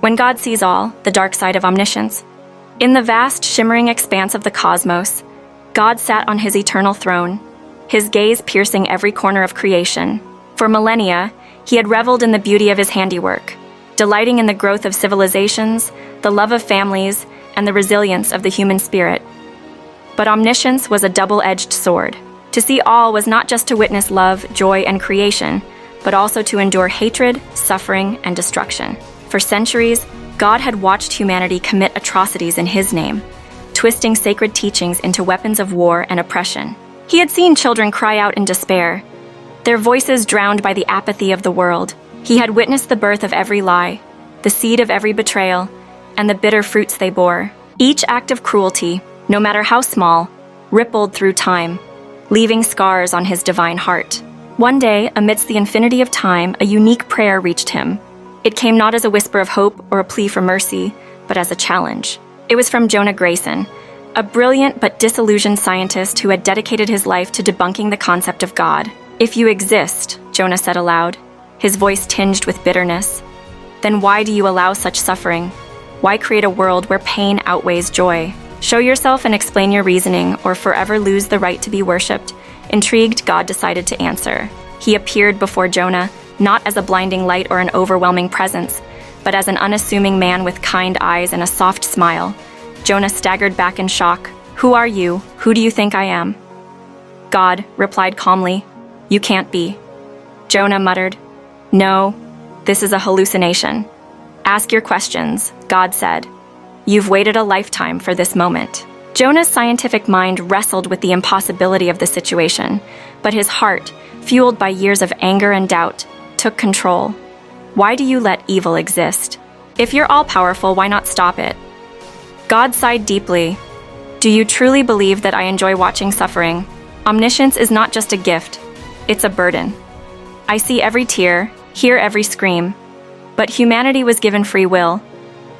When God sees all, the dark side of omniscience. In the vast, shimmering expanse of the cosmos, God sat on his eternal throne, his gaze piercing every corner of creation. For millennia, he had reveled in the beauty of his handiwork, delighting in the growth of civilizations, the love of families, and the resilience of the human spirit. But omniscience was a double-edged sword. To see all was not just to witness love, joy, and creation, but also to endure hatred, suffering, and destruction. For centuries, God had watched humanity commit atrocities in his name, twisting sacred teachings into weapons of war and oppression. He had seen children cry out in despair, their voices drowned by the apathy of the world. He had witnessed the birth of every lie, the seed of every betrayal, and the bitter fruits they bore. Each act of cruelty, no matter how small, rippled through time, leaving scars on his divine heart. One day, amidst the infinity of time, a unique prayer reached him. It came not as a whisper of hope or a plea for mercy, but as a challenge. It was from Jonah Grayson, a brilliant but disillusioned scientist who had dedicated his life to debunking the concept of God. "If you exist," Jonah said aloud, his voice tinged with bitterness, "then why do you allow such suffering? Why create a world where pain outweighs joy? Show yourself and explain your reasoning, or forever lose the right to be worshipped." Intrigued, God decided to answer. He appeared before Jonah, not as a blinding light or an overwhelming presence, but as an unassuming man with kind eyes and a soft smile. Jonah staggered back in shock. "Who are you? Who do you think I am?" God replied calmly, "You can't be." Jonah muttered, "No, this is a hallucination." "Ask your questions," God said. "You've waited a lifetime for this moment." Jonah's scientific mind wrestled with the impossibility of the situation, but his heart, fueled by years of anger and doubt, took control. "Why do you let evil exist? If you're all-powerful, why not stop it?" God sighed deeply. "Do you truly believe that I enjoy watching suffering? Omniscience is not just a gift, it's a burden. I see every tear, hear every scream, but humanity was given free will,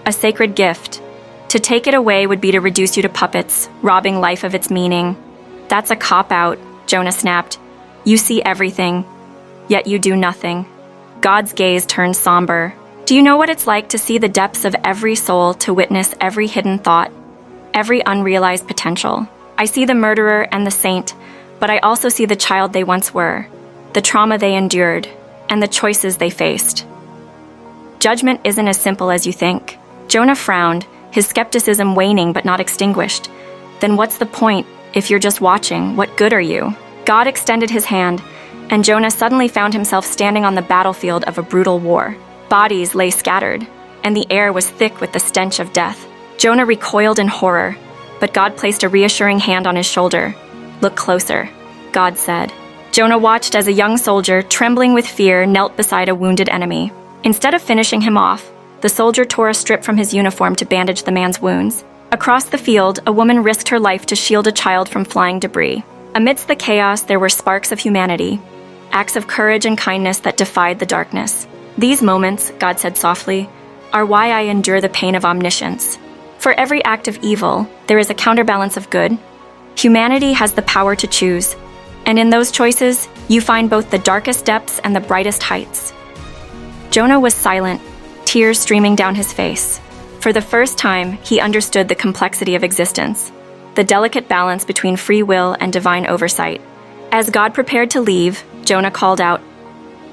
a sacred gift. To take it away would be to reduce you to puppets, robbing life of its meaning." "That's a cop-out," Jonah snapped. "You see everything, yet you do nothing." God's gaze turned somber. "Do you know what it's like to see the depths of every soul, to witness every hidden thought, every unrealized potential? I see the murderer and the saint, but I also see the child they once were, the trauma they endured, and the choices they faced. Judgment isn't as simple as you think." Jonah frowned, his skepticism waning but not extinguished. "Then what's the point? If you're just watching, what good are you?" God extended his hand, and Jonah suddenly found himself standing on the battlefield of a brutal war. Bodies lay scattered, and the air was thick with the stench of death. Jonah recoiled in horror, but God placed a reassuring hand on his shoulder. "Look closer," God said. Jonah watched as a young soldier, trembling with fear, knelt beside a wounded enemy. Instead of finishing him off, the soldier tore a strip from his uniform to bandage the man's wounds. Across the field, a woman risked her life to shield a child from flying debris. Amidst the chaos, there were sparks of humanity, acts of courage and kindness that defied the darkness. "These moments," God said softly, "are why I endure the pain of omniscience. For every act of evil, there is a counterbalance of good. Humanity has the power to choose, and in those choices, you find both the darkest depths and the brightest heights." Jonah was silent, tears streaming down his face. For the first time, he understood the complexity of existence, the delicate balance between free will and divine oversight. As God prepared to leave, Jonah called out,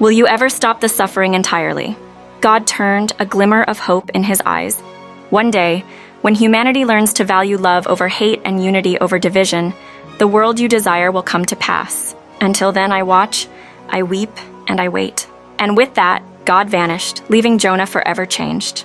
"Will you ever stop the suffering entirely?" God turned, a glimmer of hope in his eyes. "One day, when humanity learns to value love over hate and unity over division, the world you desire will come to pass. Until then, I watch, I weep, and I wait." And with that, God vanished, leaving Jonah forever changed.